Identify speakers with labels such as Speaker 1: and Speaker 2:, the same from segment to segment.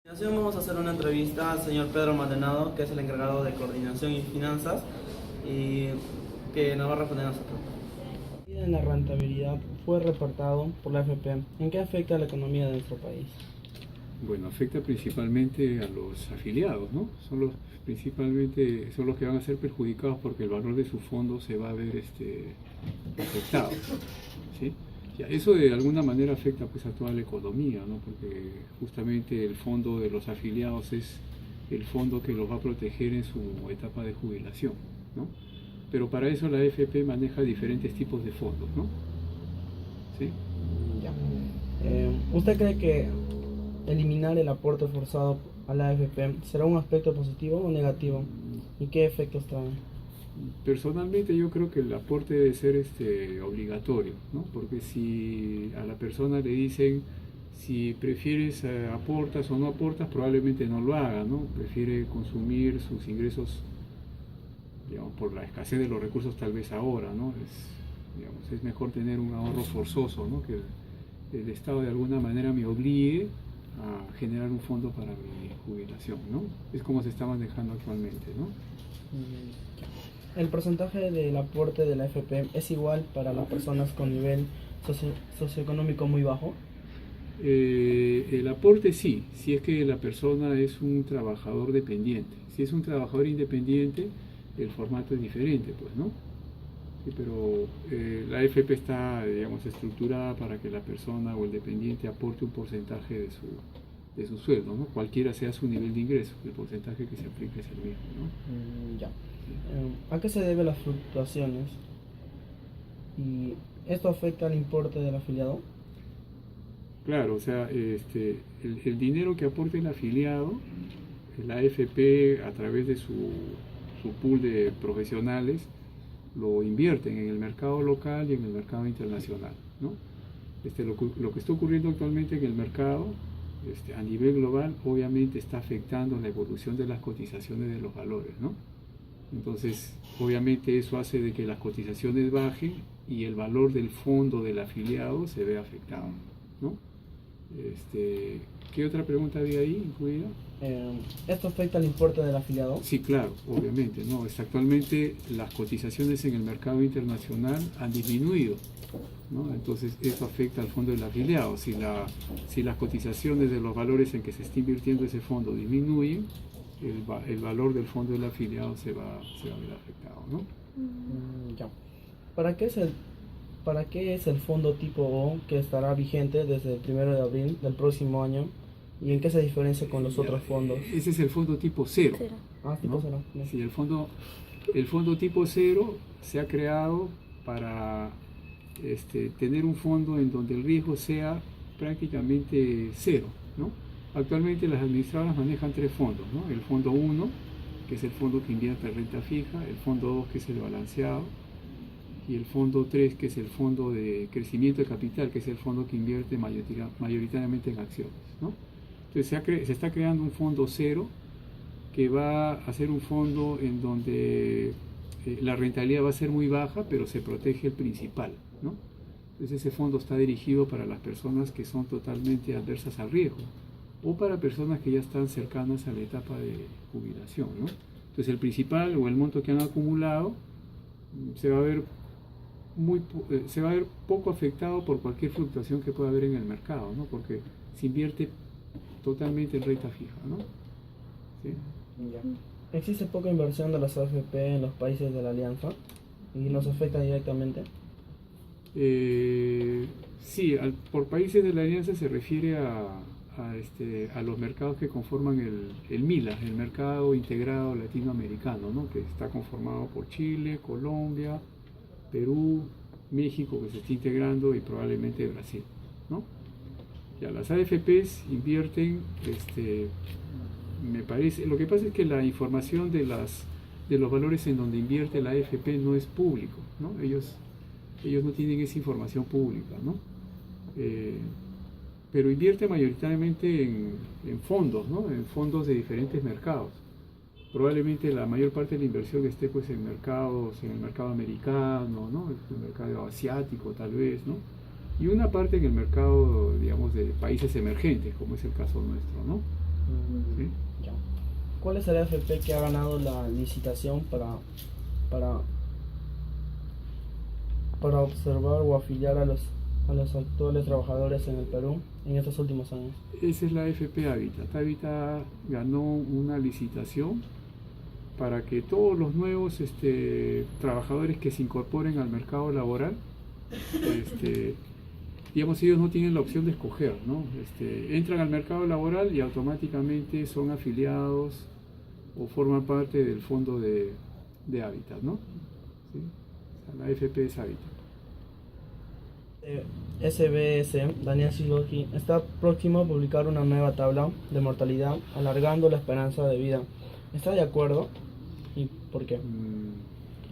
Speaker 1: Continuación vamos a hacer una entrevista al señor Pedro Maldonado, que es el encargado de coordinación y finanzas, y que nos va a responder a nosotros. En la rentabilidad fue reportado por la AFP. ¿En qué afecta a la economía de nuestro país?
Speaker 2: Bueno, afecta principalmente a los afiliados, ¿no? Principalmente son los que van a ser perjudicados porque el valor de su fondo se va a ver afectado, ¿sí? Ya, eso de alguna manera afecta pues a toda la economía, ¿no? Porque justamente el fondo de los afiliados es el fondo que los va a proteger en su etapa de jubilación, ¿no? Pero para eso la AFP maneja diferentes tipos de fondos, ¿no? ¿Sí?
Speaker 1: Ya. ¿Usted cree que eliminar el aporte forzado a la AFP será un aspecto positivo o negativo? ¿Y qué efectos trae?
Speaker 2: Personalmente yo creo que el aporte debe ser obligatorio, ¿no? Porque si a la persona le dicen si prefieres aportas o no aportas, probablemente no lo haga, ¿no? Prefiere consumir sus ingresos, digamos, por la escasez de los recursos tal vez ahora, ¿no? Es mejor tener un ahorro forzoso, ¿no? Que el Estado de alguna manera me obligue a generar un fondo para mi jubilación, ¿no? Es como se está manejando actualmente, ¿no?
Speaker 1: ¿El porcentaje del aporte de la AFP es igual para las personas con nivel socioeconómico muy bajo?
Speaker 2: El aporte sí, si es que la persona es un trabajador dependiente. Si es un trabajador independiente, el formato es diferente, pues, ¿no? Sí, pero la AFP está, digamos, estructurada para que la persona o el dependiente aporte un porcentaje de su sueldo, ¿no? Cualquiera sea su nivel de ingreso, el porcentaje que se aplique es el mismo, ¿no?
Speaker 1: Ya. ¿A qué se deben las fluctuaciones? ¿Y esto afecta al importe del afiliado?
Speaker 2: Claro, o sea, el dinero que aporte el afiliado, la AFP a través de su pool de profesionales, lo invierten en el mercado local y en el mercado internacional, ¿no? Lo que está ocurriendo actualmente en el mercado, a nivel global, obviamente está afectando la evolución de las cotizaciones de los valores, ¿no? Entonces, obviamente eso hace de que las cotizaciones bajen y el valor del fondo del afiliado se vea afectado, ¿no? ¿Qué otra pregunta había ahí incluida?
Speaker 1: ¿Esto afecta al importe del afiliado?
Speaker 2: Sí, claro, obviamente, ¿no? Actualmente las cotizaciones en el mercado internacional han disminuido, ¿no? Entonces eso afecta al fondo del afiliado. Si las cotizaciones de los valores en que se está invirtiendo ese fondo disminuyen, el valor del fondo del afiliado se va a ver afectado, ¿no?
Speaker 1: Ya. ¿Para qué es el fondo tipo O que estará vigente desde el 1 de abril del próximo año? ¿Y en qué se diferencia con los otros fondos?
Speaker 2: Ese es el fondo tipo cero.
Speaker 1: Tipo
Speaker 2: ¿no?
Speaker 1: cero.
Speaker 2: Sí, el fondo tipo cero se ha creado para tener un fondo en donde el riesgo sea prácticamente cero, ¿no? Actualmente las administradoras manejan tres fondos, ¿no? El fondo 1, que es el fondo que invierte en renta fija, el fondo 2, que es el balanceado, y el fondo 3, que es el fondo de crecimiento de capital, que es el fondo que invierte mayoritariamente en acciones, ¿no? Entonces se está creando un fondo cero que va a ser un fondo en donde la rentabilidad va a ser muy baja, pero se protege el principal, ¿no? Entonces ese fondo está dirigido para las personas que son totalmente adversas al riesgo o para personas que ya están cercanas a la etapa de jubilación, ¿no? Entonces el principal o el monto que han acumulado se va a ver poco afectado por cualquier fluctuación que pueda haber en el mercado, ¿no? Porque se invierte totalmente en renta fija, ¿no? ¿Sí?
Speaker 1: Ya. ¿Existe poca inversión de las AFP en los países de la Alianza y nos afecta directamente?
Speaker 2: Sí, por países de la Alianza se refiere a los mercados que conforman el MILA, el Mercado Integrado Latinoamericano, ¿no? Que está conformado por Chile, Colombia, Perú, México, que se está integrando, y probablemente Brasil, ¿no? Ya, las AFPs invierten, me parece, lo que pasa es que la información de los valores en donde invierte la AFP no es público, ¿no? Ellos no tienen esa información pública, ¿no? Pero invierte mayoritariamente en fondos, ¿no? En fondos de diferentes mercados. Probablemente la mayor parte de la inversión esté pues en el mercado americano, ¿no? En el mercado asiático tal vez, ¿no? Y una parte en el mercado, digamos, de países emergentes, como es el caso nuestro, ¿no?
Speaker 1: ¿cuál es el AFP que ha ganado la licitación para, para observar o afiliar a los actuales trabajadores en el Perú en estos últimos años?
Speaker 2: Esa es la AFP Hábitat. Hábitat ganó una licitación para que todos los nuevos trabajadores que se incorporen al mercado laboral, digamos, ellos no tienen la opción de escoger, ¿no? Entran al mercado laboral y automáticamente son afiliados o forman parte del fondo de Hábitat, ¿no? ¿Sí? O sea, la AFP es Hábitat.
Speaker 1: SBS, Daniel Silogi, está próximo a publicar una nueva tabla de mortalidad, alargando la esperanza de vida. ¿Está de acuerdo? ¿Y por qué?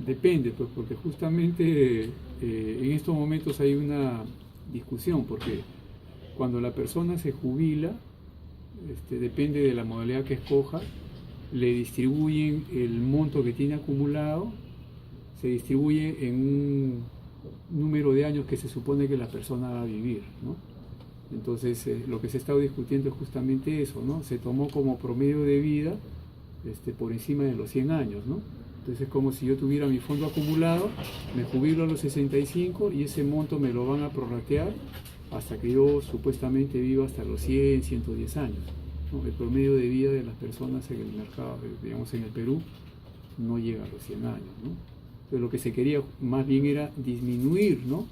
Speaker 2: Depende, pues, porque justamente en estos momentos hay una discusión, porque cuando la persona se jubila, depende de la modalidad que escoja, le distribuyen el monto que tiene acumulado, se distribuye en un número de años que se supone que la persona va a vivir, ¿no? Entonces lo que se está discutiendo es justamente eso, ¿no? Se tomó como promedio de vida por encima de los 100 años, ¿no? Entonces es como si yo tuviera mi fondo acumulado, me jubilo a los 65 y ese monto me lo van a prorratear hasta que yo supuestamente viva hasta los 100, 110 años, ¿no? El promedio de vida de las personas en el mercado, digamos en el Perú, no llega a los 100 años, ¿no? Entonces lo que se quería más bien era disminuir, ¿no?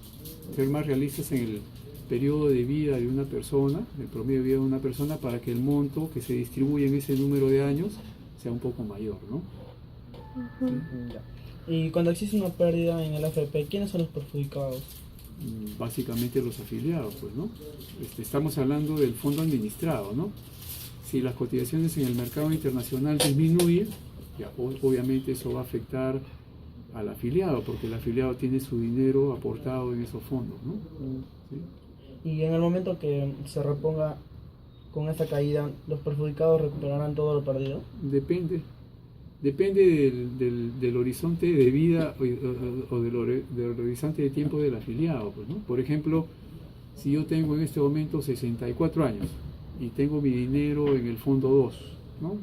Speaker 2: Ser más realistas en el periodo de vida de una persona, el promedio de vida de una persona, para que el monto que se distribuye en ese número de años sea un poco mayor, ¿no?
Speaker 1: Ya. Y cuando existe una pérdida en el AFP, ¿quiénes son los perjudicados?
Speaker 2: Básicamente los afiliados, pues, ¿no? Estamos hablando del fondo administrado, ¿no? Si las cotizaciones en el mercado internacional disminuyen, ya, obviamente eso va a afectar al afiliado, porque el afiliado tiene su dinero aportado en esos fondos, ¿no? ¿Sí?
Speaker 1: Y en el momento que se reponga con esta caída, ¿los perjudicados recuperarán todo lo perdido?
Speaker 2: Depende del horizonte de vida o del horizonte de tiempo del afiliado, pues, ¿no? Por ejemplo, si yo tengo en este momento 64 años y tengo mi dinero en el fondo 2, ¿no?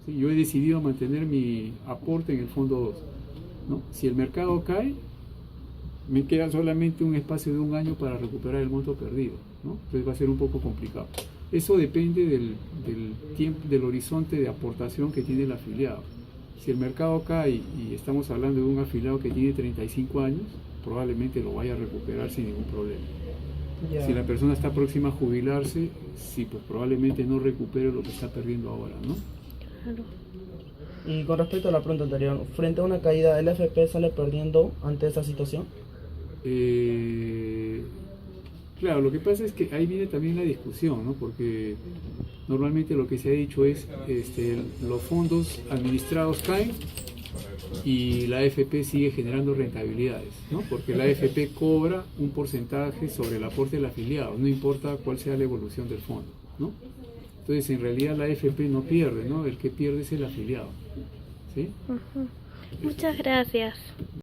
Speaker 2: ¿Sí? Yo he decidido mantener mi aporte en el fondo 2, ¿no? Si el mercado cae, me queda solamente un espacio de un año para recuperar el monto perdido, ¿no? Entonces va a ser un poco complicado. Eso depende del tiempo, del horizonte de aportación que tiene el afiliado. Si el mercado cae y estamos hablando de un afiliado que tiene 35 años, probablemente lo vaya a recuperar sin ningún problema.
Speaker 1: Yeah.
Speaker 2: Si la persona está próxima a jubilarse, sí, pues probablemente no recupere lo que está perdiendo ahora, ¿no?
Speaker 3: Claro.
Speaker 1: Y con respecto a la pregunta anterior, frente a una caída, ¿el AFP sale perdiendo ante esa situación?
Speaker 2: Claro, lo que pasa es que ahí viene también la discusión, ¿no? Porque normalmente lo que se ha dicho es los fondos administrados caen y la AFP sigue generando rentabilidades, ¿no? Porque la AFP cobra un porcentaje sobre el aporte del afiliado, no importa cuál sea la evolución del fondo, ¿no? Entonces en realidad la AFP no pierde, ¿no? El que pierde es el afiliado, ¿sí?
Speaker 3: Muchas gracias.